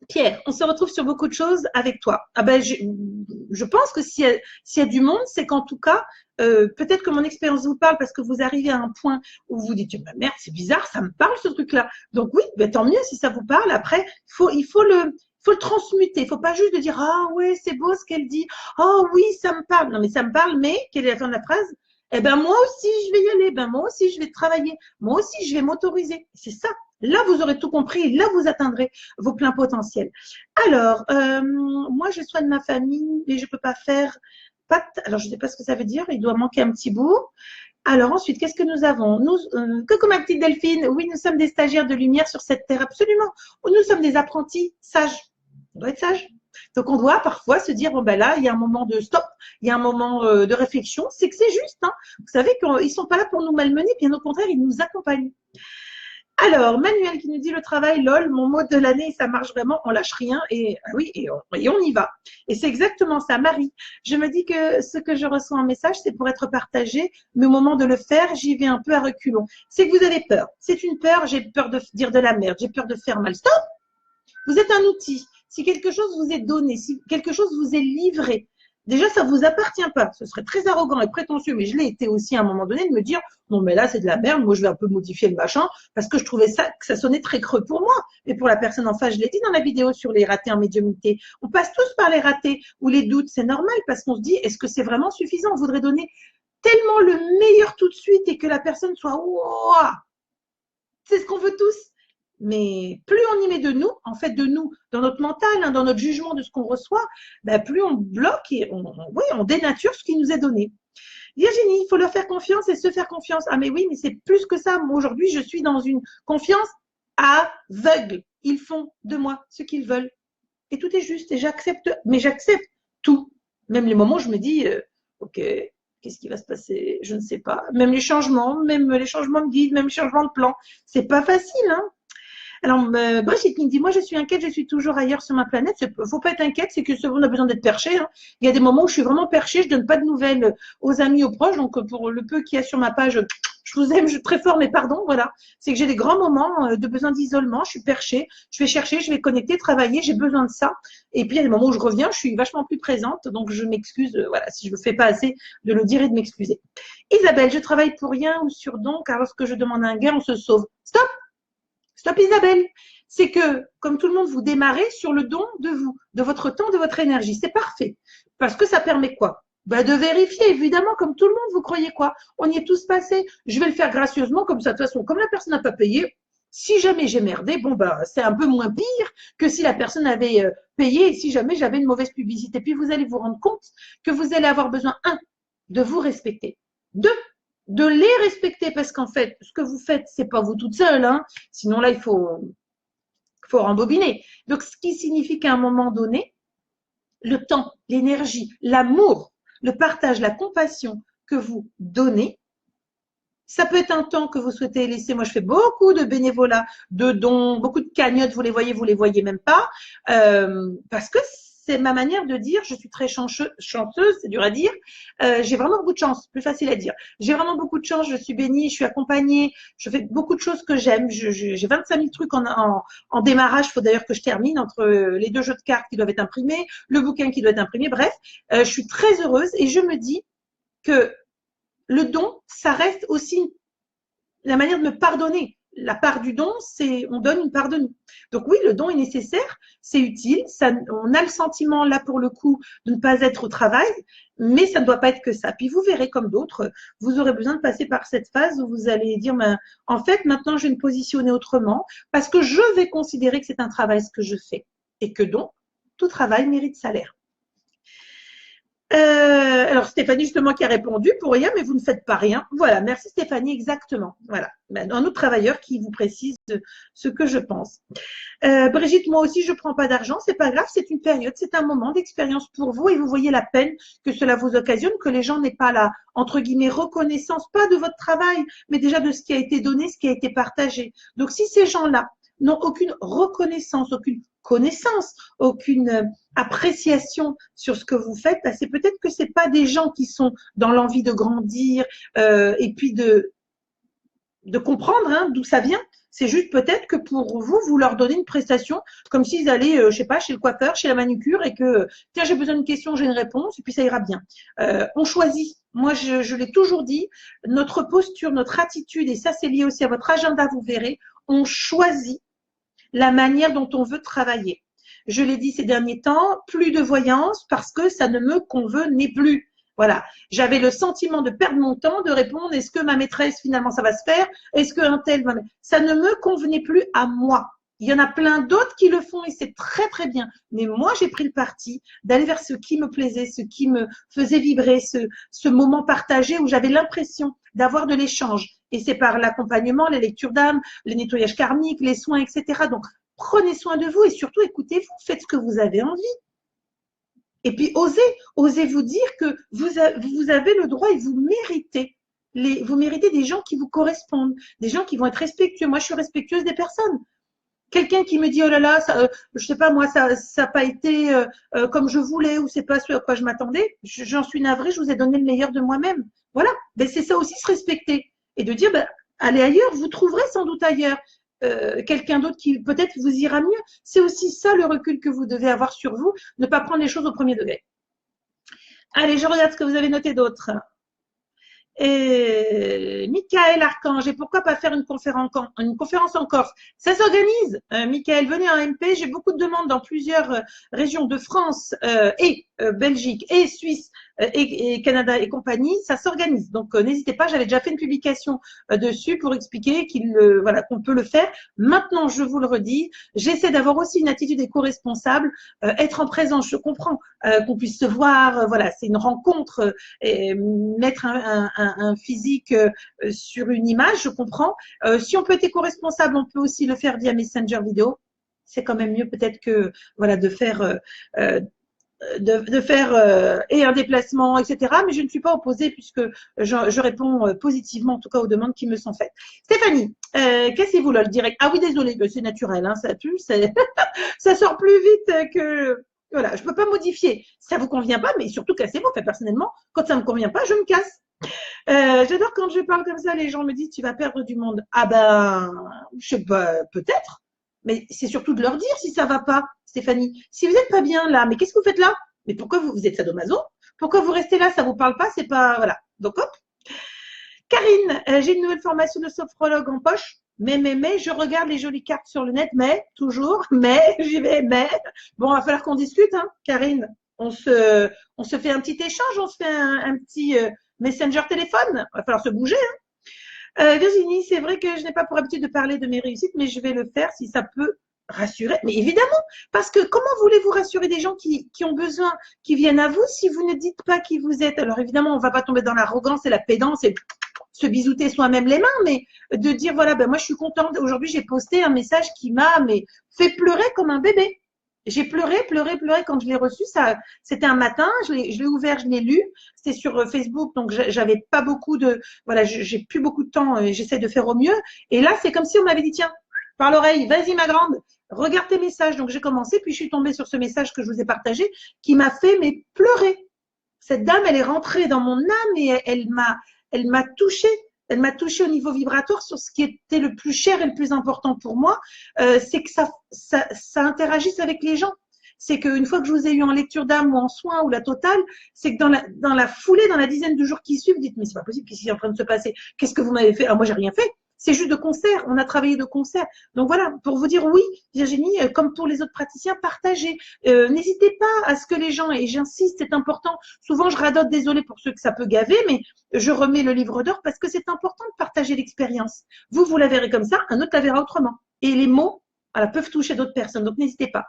Pierre, on se retrouve sur beaucoup de choses avec toi. Ah ben, je pense que s'il y a du monde, c'est qu'en tout cas, peut-être que mon expérience vous parle parce que vous arrivez à un point où vous dites, bah, merde, c'est bizarre, ça me parle ce truc-là. Donc oui, ben, tant mieux si ça vous parle. Après, il faut le transmuter. Il faut pas juste de dire, ah ouais, c'est beau ce qu'elle dit. Oh oui, ça me parle. Non, mais ça me parle, mais quelle est la fin de la phrase? Eh ben, moi aussi, je vais y aller. Ben, moi aussi, je vais travailler. Moi aussi, je vais m'autoriser. C'est ça. Là, vous aurez tout compris. Là, vous atteindrez vos pleins potentiels. Alors, moi, je soigne ma famille, mais je peux pas faire alors, je ne sais pas ce que ça veut dire. Il doit manquer un petit bout. Alors, ensuite, qu'est-ce que nous avons? Coucou ma petite Delphine. Oui, nous sommes des stagiaires de lumière sur cette terre, absolument. Nous sommes des apprentis sages. On doit être sage. Donc, on doit parfois se dire, bon, ben là, il y a un moment de stop, il y a un moment de réflexion. C'est que c'est juste. Hein. Vous savez qu'ils ne sont pas là pour nous malmener, bien au contraire, ils nous accompagnent. Alors, Manuel qui nous dit le travail, lol, mon mot de l'année, ça marche vraiment, on lâche rien et oui, et on y va. Et c'est exactement ça, Marie. Je me dis que ce que je reçois en message, c'est pour être partagé, mais au moment de le faire, j'y vais un peu à reculons. C'est que vous avez peur. C'est une peur, j'ai peur de dire de la merde, j'ai peur de faire mal. Stop! Vous êtes un outil. Si quelque chose vous est donné, si quelque chose vous est livré, Déjà, ça vous appartient pas. Ce serait très arrogant et prétentieux, mais je l'ai été aussi à un moment donné de me dire, non, mais là, c'est de la merde. Moi, je vais un peu modifier le machin parce que je trouvais ça, que ça sonnait très creux pour moi. Et pour la personne en face, je l'ai dit dans la vidéo sur les ratés en médiumnité. On passe tous par les ratés ou les doutes. C'est normal parce qu'on se dit, est-ce que c'est vraiment suffisant? On voudrait donner tellement le meilleur tout de suite et que la personne soit, waouh, c'est ce qu'on veut tous. Mais plus on y met de nous, en fait, de nous, dans notre mental, hein, dans notre jugement de ce qu'on reçoit, ben, plus on bloque et oui, on dénature ce qui nous est donné. Virginie, il faut leur faire confiance et se faire confiance. Ah, mais oui, mais c'est plus que ça. Moi, aujourd'hui, je suis dans une confiance aveugle. Ils font de moi ce qu'ils veulent. Et tout est juste. Et j'accepte, mais j'accepte tout. Même les moments où je me dis, OK, qu'est-ce qui va se passer? Je ne sais pas. Même les changements de guide, même les changements de plan. C'est pas facile, hein. Alors, Brigitte qui me dit, moi, je suis inquiète, je suis toujours ailleurs sur ma planète. Il ne faut pas être inquiète, c'est que on a besoin d'être perché. Hein. Il y a des moments où je suis vraiment perché, je ne donne pas de nouvelles aux amis, aux proches. Donc, pour le peu qu'il y a sur ma page, je vous aime, je suis très fort, mais pardon, voilà. C'est que j'ai des grands moments de besoin d'isolement, je suis perché, je vais chercher, je vais connecter, travailler, j'ai besoin de ça. Et puis, il y a des moments où je reviens, je suis vachement plus présente. Donc, je m'excuse, voilà, si je ne le fais pas assez, de le dire et de m'excuser. Isabelle, je travaille pour rien ou sur don, car lorsque je demande un gain, on se sauve. Stop! Stop Isabelle, c'est que comme tout le monde, vous démarrez sur le don de vous, de votre temps, de votre énergie. C'est parfait. Parce que ça permet quoi? De vérifier, évidemment, comme tout le monde, vous croyez quoi? On y est tous passés. Je vais le faire gracieusement, comme ça, de toute façon, comme la personne n'a pas payé, si jamais j'ai merdé, bon, c'est un peu moins pire que si la personne avait payé et si jamais j'avais une mauvaise publicité. Puis vous allez vous rendre compte que vous allez avoir besoin, un, de vous respecter. Deux, de les respecter parce qu'en fait, ce que vous faites, c'est pas vous toute seule, hein. Sinon là, il faut rembobiner. Donc, ce qui signifie qu'à un moment donné, le temps, l'énergie, l'amour, le partage, la compassion que vous donnez, ça peut être un temps que vous souhaitez laisser. Moi, je fais beaucoup de bénévolat, de dons, beaucoup de cagnottes, vous les voyez même pas, parce que c'est ma manière de dire, je suis très chanceuse, c'est dur à dire, j'ai vraiment beaucoup de chance, plus facile à dire. J'ai vraiment beaucoup de chance, je suis bénie, je suis accompagnée, je fais beaucoup de choses que j'aime, j'ai 25 000 trucs en démarrage, il faut d'ailleurs que je termine entre les 2 jeux de cartes qui doivent être imprimés, le bouquin qui doit être imprimé, bref, je suis très heureuse et je me dis que le don, ça reste aussi la manière de me pardonner. La part du don, c'est on donne une part de nous. Donc oui, le don est nécessaire, c'est utile, ça, on a le sentiment là pour le coup de ne pas être au travail, mais ça ne doit pas être que ça. Puis vous verrez comme d'autres, vous aurez besoin de passer par cette phase où vous allez dire, en fait, maintenant je vais me positionner autrement parce que je vais considérer que c'est un travail ce que je fais et que donc tout travail mérite salaire. Alors Stéphanie justement qui a répondu pour rien, mais vous ne faites pas rien. Voilà, merci Stéphanie, exactement. Voilà, un autre travailleur qui vous précise ce que je pense. Brigitte, moi aussi je prends pas d'argent, c'est pas grave, c'est une période, c'est un moment d'expérience pour vous et vous voyez la peine que cela vous occasionne, que les gens n'aient pas la entre guillemets reconnaissance, pas de votre travail, mais déjà de ce qui a été donné, ce qui a été partagé. Donc si ces gens-là n'ont aucune reconnaissance, aucune connaissance, aucune appréciation sur ce que vous faites, c'est peut-être que c'est pas des gens qui sont dans l'envie de grandir et puis de comprendre hein, d'où ça vient. C'est juste peut-être que pour vous, vous leur donnez une prestation comme s'ils allaient, je sais pas, chez le coiffeur, chez la manucure et que tiens, j'ai besoin d'une question, j'ai une réponse et puis ça ira bien. On choisit. Moi, je l'ai toujours dit, notre posture, notre attitude et ça, c'est lié aussi à votre agenda, vous verrez. On choisit la manière dont on veut travailler. Je l'ai dit ces derniers temps, plus de voyance parce que ça ne me convenait plus. Voilà, j'avais le sentiment de perdre mon temps, de répondre est-ce que ma maîtresse finalement ça va se faire? Est-ce qu'un tel va... Ça ne me convenait plus à moi. Il y en a plein d'autres qui le font et c'est très très bien. Mais moi j'ai pris le parti d'aller vers ce qui me plaisait, ce qui me faisait vibrer, ce moment partagé où j'avais l'impression d'avoir de l'échange. Et c'est par l'accompagnement, les lectures d'âme, le nettoyage karmique, les soins, etc. Donc prenez soin de vous et surtout écoutez-vous, faites ce que vous avez envie. Et puis osez vous dire que vous avez le droit et vous méritez des gens qui vous correspondent, des gens qui vont être respectueux. Moi, je suis respectueuse des personnes. Quelqu'un qui me dit oh là là, ça, je sais pas moi, ça n'a pas été comme je voulais ou c'est pas ce à quoi je m'attendais. J'en suis navrée, je vous ai donné le meilleur de moi-même. Voilà, ben, c'est ça aussi se respecter et de dire ben, allez ailleurs, vous trouverez sans doute ailleurs quelqu'un d'autre qui peut-être vous ira mieux. C'est aussi ça le recul que vous devez avoir sur vous, ne pas prendre les choses au premier degré. Allez, je regarde ce que vous avez noté d'autre. Et Michael Archange, et pourquoi pas faire une conférence en Corse? Ça s'organise. Michael, venez en MP. J'ai beaucoup de demandes dans plusieurs régions de France et Belgique et Suisse et Canada et compagnie. Ça s'organise. Donc n'hésitez pas. J'avais déjà fait une publication dessus pour expliquer voilà, qu'on peut le faire. Maintenant, je vous le redis, j'essaie d'avoir aussi une attitude éco-responsable, être en présence. Je comprends qu'on puisse se voir. Voilà, c'est une rencontre. Et mettre un physique sur une image, je comprends. Si on peut être éco-responsable, on peut aussi le faire via Messenger vidéo. C'est quand même mieux peut-être que voilà de faire et un déplacement, etc. Mais je ne suis pas opposée puisque je réponds positivement en tout cas aux demandes qui me sont faites. Stéphanie, cassez-vous là le direct. Ah oui, désolé, c'est naturel, hein, ça pue, ça sort plus vite que voilà, je peux pas modifier. Ça vous convient pas, mais surtout cassez-vous. Enfin, personnellement, quand ça me convient pas, je me casse. J'adore quand je parle comme ça, les gens me disent tu vas perdre du monde. Ah ben, je sais pas, peut-être, mais c'est surtout de leur dire si ça va pas, Stéphanie. Si vous n'êtes pas bien là, mais qu'est-ce que vous faites là? Mais pourquoi vous êtes sadomaso? Pourquoi vous restez là? Ça vous parle pas? C'est pas voilà. Donc hop. Karine, j'ai une nouvelle formation de sophrologue en poche. Mais, je regarde les jolies cartes sur le net, mais, toujours, mais, j'y vais, mais. Bon, il va falloir qu'on discute, hein, Karine. On se fait un petit échange, on se fait un petit messenger téléphone. Il va falloir se bouger, hein. Virginie, c'est vrai que je n'ai pas pour habitude de parler de mes réussites, mais je vais le faire si ça peut rassurer. Mais évidemment, parce que comment voulez-vous rassurer des gens qui ont besoin, qui viennent à vous, si vous ne dites pas qui vous êtes? Alors évidemment, on ne va pas tomber dans l'arrogance et la pédance et se bisouter soi-même les mains, mais de dire voilà, ben moi je suis contente. Aujourd'hui, j'ai posté un message qui m'a fait pleurer comme un bébé. J'ai pleuré quand je l'ai reçu. Ça, c'était un matin. Je l'ai ouvert, je l'ai lu. C'était sur Facebook, donc j'avais pas beaucoup de, voilà, j'ai plus beaucoup de temps. J'essaie de faire au mieux. Et là, c'est comme si on m'avait dit tiens, par l'oreille, vas-y ma grande, regarde tes messages. Donc j'ai commencé, puis je suis tombée sur ce message que je vous ai partagé, qui m'a fait pleurer. Cette dame, elle est rentrée dans mon âme et elle m'a touchée. Elle m'a touchée au niveau vibratoire sur ce qui était le plus cher et le plus important pour moi, c'est que ça interagisse avec les gens. C'est qu'une fois que je vous ai eu en lecture d'âme ou en soins ou la totale, c'est que dans la foulée, dans la dizaine de jours qui suivent, vous dites mais c'est pas possible, qu'est-ce qui est en train de se passer? Qu'est-ce que vous m'avez fait? Alors moi j'ai rien fait. C'est juste de concert. On a travaillé de concert. Donc voilà, pour vous dire oui, Virginie, comme pour les autres praticiens, partagez. N'hésitez pas à ce que les gens, et j'insiste, c'est important. Souvent, je radote, désolé pour ceux que ça peut gaver, mais je remets le livre d'or parce que c'est important de partager l'expérience. Vous la verrez comme ça, un autre la verra autrement. Et les mots, voilà, peuvent toucher d'autres personnes. Donc n'hésitez pas.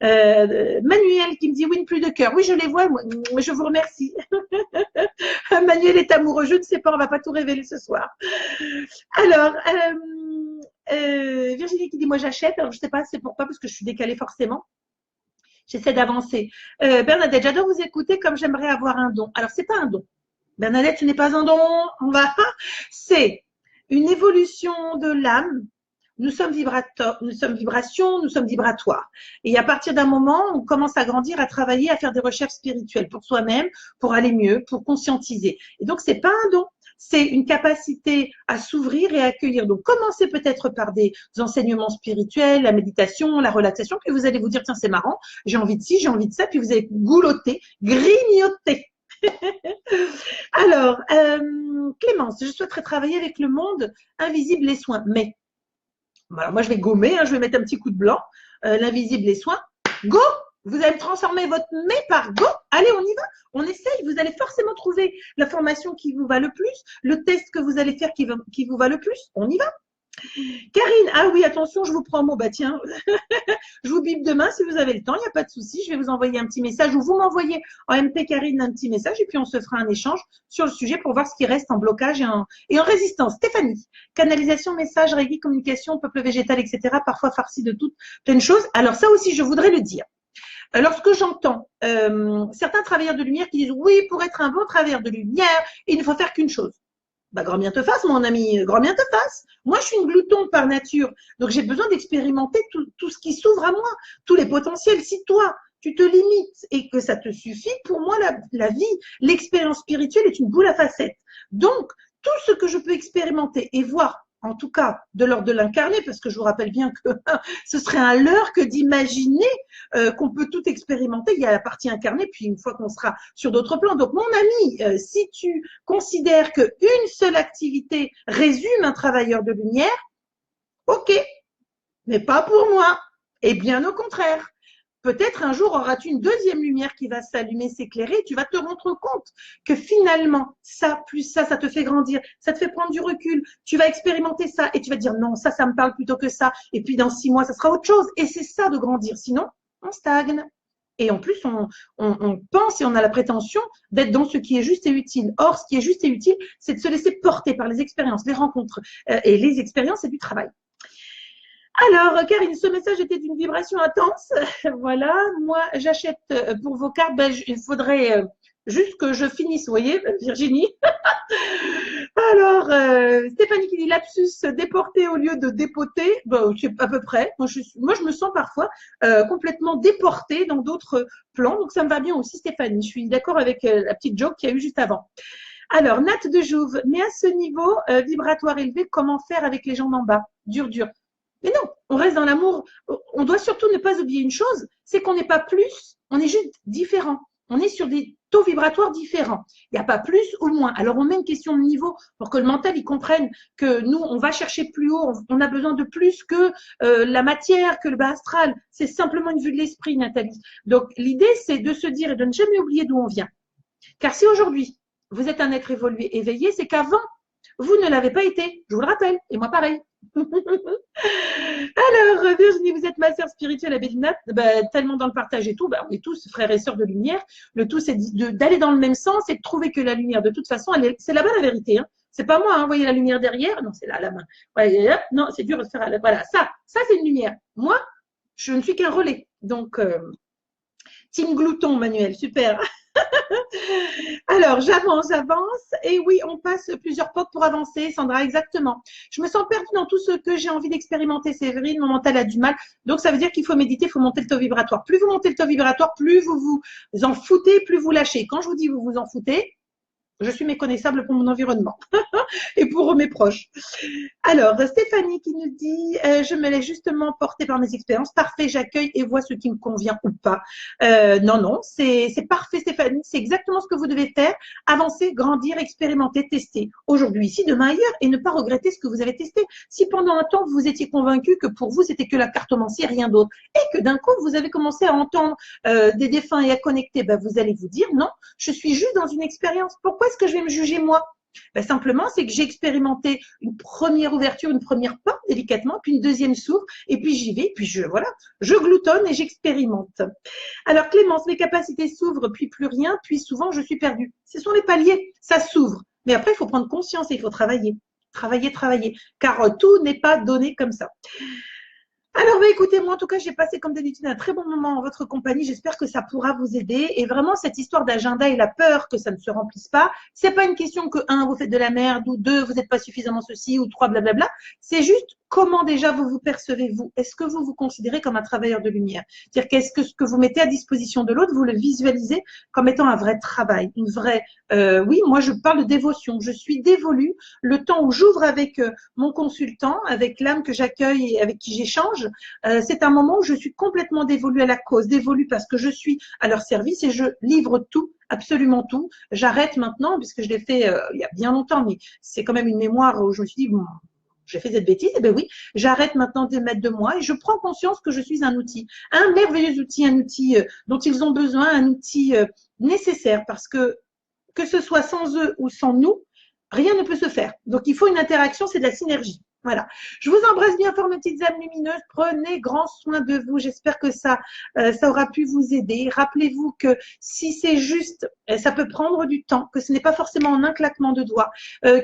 Manuel qui me dit oui, plus de cœur. Oui, je les vois, moi, je vous remercie. Manuel est amoureux, je ne sais pas, on va pas tout révéler ce soir. Alors, Virginie qui dit moi j'achète, alors je sais pas c'est pourquoi, parce que je suis décalée forcément. J'essaie d'avancer. Bernadette, j'adore vous écouter comme j'aimerais avoir un don. Alors, c'est pas un don. Bernadette, ce n'est pas un don. C'est une évolution de l'âme. Nous sommes vibrations, nous sommes vibratoires. Et à partir d'un moment, on commence à grandir, à travailler, à faire des recherches spirituelles pour soi-même, pour aller mieux, pour conscientiser. Et donc, c'est pas un don. C'est une capacité à s'ouvrir et à accueillir. Donc, commencez peut-être par des enseignements spirituels, la méditation, la relaxation, puis vous allez vous dire, tiens, c'est marrant, j'ai envie de ci, j'ai envie de ça, puis vous allez goulotter, grignoter. Alors, Clémence, je souhaiterais travailler avec le monde invisible et soins, mais alors moi je vais gommer, hein, je vais mettre un petit coup de blanc, l'invisible et soins, go! Vous allez transformer votre mais par go. Allez, on y va. On essaye. Vous allez forcément trouver la formation qui vous va le plus, le test que vous allez faire qui vous va le plus. On y va. Karine, ah oui, attention, je vous prends mot. Bah tiens, je vous bip demain si vous avez le temps, il n'y a pas de souci. Je vais vous envoyer un petit message ou vous m'envoyez en MP Karine un petit message et puis on se fera un échange sur le sujet pour voir ce qui reste en blocage et en résistance. Stéphanie, canalisation, message, régie, communication, peuple végétal, etc. Parfois farci de toutes plein de choses. Alors ça aussi, je voudrais le dire. Lorsque j'entends certains travailleurs de lumière qui disent oui, pour être un bon travailleur de lumière, il ne faut faire qu'une chose. Bah, grand bien te fasse, mon ami, grand bien te fasse. Moi, je suis une glouton par nature, donc j'ai besoin d'expérimenter tout ce qui s'ouvre à moi, tous les potentiels. Si toi, tu te limites et que ça te suffit, pour moi, la vie, l'expérience spirituelle est une boule à facettes. Donc, tout ce que je peux expérimenter et voir en tout cas de l'ordre de l'incarné, parce que je vous rappelle bien que ce serait un leurre que d'imaginer qu'on peut tout expérimenter. Il y a la partie incarnée, puis une fois qu'on sera sur d'autres plans. Donc, mon ami, si tu considères qu'une seule activité résume un travailleur de lumière, ok, mais pas pour moi. Et bien au contraire. Peut-être un jour auras-tu une deuxième lumière qui va s'allumer, s'éclairer, et tu vas te rendre compte que finalement, ça plus ça te fait grandir, ça te fait prendre du recul, tu vas expérimenter ça et tu vas dire non, ça me parle plutôt que ça, et puis dans 6 mois, ça sera autre chose. Et c'est ça de grandir, sinon, on stagne. Et en plus, on pense et on a la prétention d'être dans ce qui est juste et utile. Or, ce qui est juste et utile, c'est de se laisser porter par les expériences, les rencontres. Et les expériences, c'est du travail. Alors, Karine, ce message était d'une vibration intense. Voilà, moi, j'achète pour vos cartes, il faudrait juste que je finisse, vous voyez, Virginie. Alors, Stéphanie qui dit lapsus déporté au lieu de dépoter, c'est à peu près. Moi, je me sens parfois complètement déportée dans d'autres plans, donc ça me va bien aussi, Stéphanie. Je suis d'accord avec la petite joke qu'il y a eu juste avant. Alors, Nat de Jouve, mais à ce niveau vibratoire élevé, comment faire avec les gens d'en bas? Dur, dur. Mais non, on reste dans l'amour. On doit surtout ne pas oublier une chose, c'est qu'on n'est pas plus, on est juste différent. On est sur des taux vibratoires différents. Il n'y a pas plus ou moins. Alors, on met une question de niveau pour que le mental, il comprenne que nous, on va chercher plus haut, on a besoin de plus que la matière, que le bas astral. C'est simplement une vue de l'esprit, Nathalie. Donc, l'idée, c'est de se dire et de ne jamais oublier d'où on vient. Car si aujourd'hui, vous êtes un être évolué, éveillé, c'est qu'avant, vous ne l'avez pas été. Je vous le rappelle. Et moi, pareil. Alors, Virginie, vous êtes ma sœur spirituelle, Abélinat, tellement dans le partage et tout, on est tous frères et sœurs de lumière. Le tout, c'est d'aller dans le même sens et de trouver que la lumière, de toute façon, c'est là-bas la vérité. Hein. C'est pas moi, hein, vous voyez la lumière derrière? Non, c'est là, à la main. Ouais, non, c'est dur de faire. Voilà, ça c'est une lumière. Moi, je ne suis qu'un relais. Donc, team glouton, Manuel, super. Alors, j'avance. Et oui, on passe plusieurs portes pour avancer, Sandra, exactement. Je me sens perdue dans tout ce que j'ai envie d'expérimenter, Séverine. Mon mental a du mal. Donc, ça veut dire qu'il faut méditer, il faut monter le taux vibratoire. Plus vous montez le taux vibratoire, plus vous vous en foutez, plus vous lâchez. Quand je vous dis vous vous en foutez, je suis méconnaissable pour mon environnement et pour mes proches. Alors, Stéphanie qui nous dit je me laisse justement porter par mes expériences. Parfait, j'accueille et vois ce qui me convient ou pas. Non, c'est parfait, Stéphanie. C'est exactement ce que vous devez faire. Avancer, grandir, expérimenter, tester. Aujourd'hui, ici, demain, ailleurs, et ne pas regretter ce que vous avez testé. Si pendant un temps, vous étiez convaincu que pour vous, c'était que la cartomancie et rien d'autre, et que d'un coup, vous avez commencé à entendre des défunts et à connecter, vous allez vous dire non, je suis juste dans une expérience. Pourquoi est-ce que je vais me juger moi? Simplement, c'est que j'ai expérimenté une première ouverture, une première porte délicatement, puis une deuxième s'ouvre, et puis j'y vais, puis je gloutonne et j'expérimente. Alors Clémence, mes capacités s'ouvrent, puis plus rien, puis souvent je suis perdue. Ce sont les paliers, ça s'ouvre. Mais après, il faut prendre conscience et il faut travailler, car tout n'est pas donné comme ça. Alors, écoutez, moi, en tout cas, j'ai passé comme d'habitude un très bon moment en votre compagnie. J'espère que ça pourra vous aider. Et vraiment, cette histoire d'agenda et la peur que ça ne se remplisse pas, c'est pas une question que, un, vous faites de la merde, ou deux, vous n'êtes pas suffisamment ceci, ou trois, blablabla. C'est juste comment déjà vous vous percevez, vous. Est-ce que vous vous considérez comme un travailleur de lumière? C'est-à-dire qu'est-ce que ce que vous mettez à disposition de l'autre, vous le visualisez comme étant un vrai travail, une vraie… oui, moi, je parle de dévotion. Je suis dévolue. Le temps où j'ouvre avec mon consultant, avec l'âme que j'accueille et avec qui j'échange, c'est un moment où je suis complètement dévolue à la cause, dévolue parce que je suis à leur service et je livre tout, absolument tout. J'arrête maintenant, puisque je l'ai fait il y a bien longtemps, mais c'est quand même une mémoire où je me suis dit, bon, j'ai fait cette bêtise, et oui, j'arrête maintenant de mettre de moi et je prends conscience que je suis un outil, un merveilleux outil, un outil dont ils ont besoin, un outil nécessaire parce que ce soit sans eux ou sans nous, rien ne peut se faire. Donc, il faut une interaction, c'est de la synergie. Voilà. Je vous embrasse bien fort, mes petites âmes lumineuses. Prenez grand soin de vous. J'espère que ça aura pu vous aider. Rappelez-vous que si c'est juste, ça peut prendre du temps, que ce n'est pas forcément en un claquement de doigts,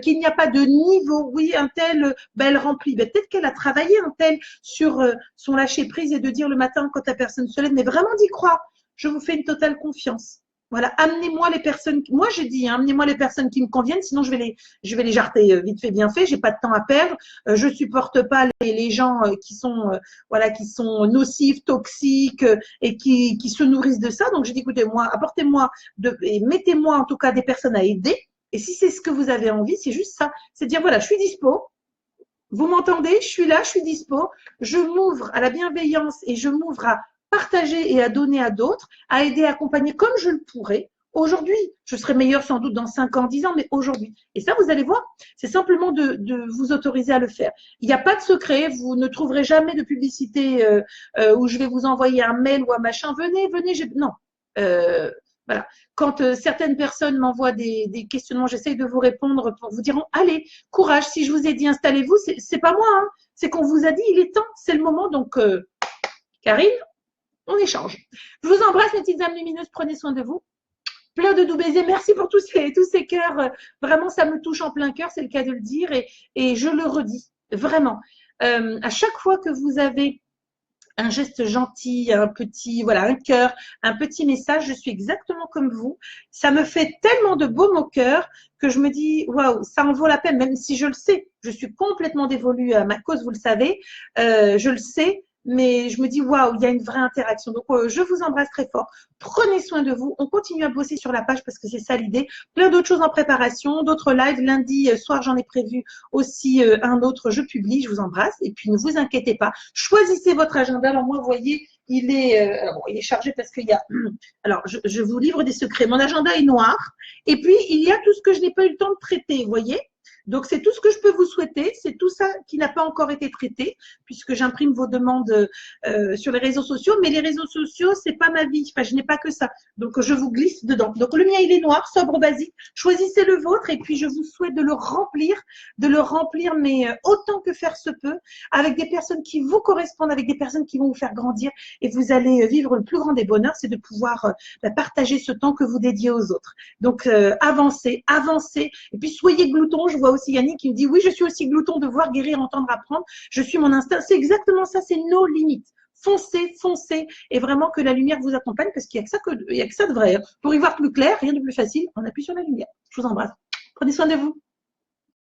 qu'il n'y a pas de niveau. Oui, un tel, elle remplit. Peut-être qu'elle a travaillé un tel sur son lâcher prise et de dire le matin quand la personne se lève, mais vraiment d'y croire. Je vous fais une totale confiance. Voilà, amenez-moi les personnes. Moi, j'ai dit, amenez-moi les personnes qui me conviennent, sinon je vais les jarter vite fait, bien fait. J'ai pas de temps à perdre. Je supporte pas les gens qui sont nocifs, toxiques et qui se nourrissent de ça. Donc j'ai dit, écoutez, moi, apportez-moi et mettez-moi en tout cas des personnes à aider. Et si c'est ce que vous avez envie, c'est juste ça. C'est dire voilà, je suis dispo. Vous m'entendez? Je suis là, je suis dispo. Je m'ouvre à la bienveillance et je m'ouvre à partager et à donner à d'autres, à aider, à accompagner comme je le pourrais. Aujourd'hui, je serai meilleure sans doute dans 5 ans, 10 ans, mais aujourd'hui. Et ça, vous allez voir, c'est simplement de vous autoriser à le faire. Il n'y a pas de secret, vous ne trouverez jamais de publicité où je vais vous envoyer un mail ou un machin. Venez, venez, non. Euh, voilà. Quand certaines personnes m'envoient des questionnements, j'essaye de vous répondre pour vous dire allez, courage. Si je vous ai dit installez-vous, c'est pas moi, hein, c'est qu'on vous a dit il est temps, c'est le moment. Donc, Karine, on échange. Je vous embrasse, mes petites âmes lumineuses. Prenez soin de vous. Plein de doux baisers. Merci pour tous ces cœurs. Vraiment, ça me touche en plein cœur, c'est le cas de le dire. Et je le redis, vraiment. À chaque fois que vous avez un geste gentil, un petit, voilà, un cœur, un petit message, je suis exactement comme vous. Ça me fait tellement de baume au cœur que je me dis, waouh, ça en vaut la peine, même si je le sais. Je suis complètement dévolue à ma cause, vous le savez. Je le sais. Mais je me dis, waouh, il y a une vraie interaction. Donc, je vous embrasse très fort. Prenez soin de vous. On continue à bosser sur la page parce que c'est ça l'idée. Plein d'autres choses en préparation, d'autres lives. Lundi soir, j'en ai prévu aussi un autre. Je publie. Je vous embrasse. Et puis, ne vous inquiétez pas. Choisissez votre agenda. Alors, moi, vous voyez, il est chargé parce qu'il y a. Alors, je vous livre des secrets. Mon agenda est noir. Et puis, il y a tout ce que je n'ai pas eu le temps de traiter. Vous voyez? Donc, c'est tout ce que je peux vous souhaiter. C'est tout ça qui n'a pas encore été traité, puisque j'imprime vos demandes sur les réseaux sociaux. Mais les réseaux sociaux, c'est pas ma vie. Enfin, je n'ai pas que ça. Donc, je vous glisse dedans. Donc, le mien, il est noir, sobre, basique. Choisissez le vôtre et puis je vous souhaite de le remplir, mais autant que faire se peut, avec des personnes qui vous correspondent, avec des personnes qui vont vous faire grandir. Et vous allez vivre le plus grand des bonheurs, c'est de pouvoir partager ce temps que vous dédiez aux autres. Donc, avancez, avancez. Et puis, soyez glouton. Je vois aussi Yannick qui me dit, oui, je suis aussi glouton de voir, guérir, entendre, apprendre. Je suis mon instinct. C'est exactement ça, c'est nos limites. Foncez, foncez, et vraiment que la lumière vous accompagne, parce qu'il n'y a que ça de vrai. Pour y voir plus clair, rien de plus facile, on appuie sur la lumière. Je vous embrasse. Prenez soin de vous.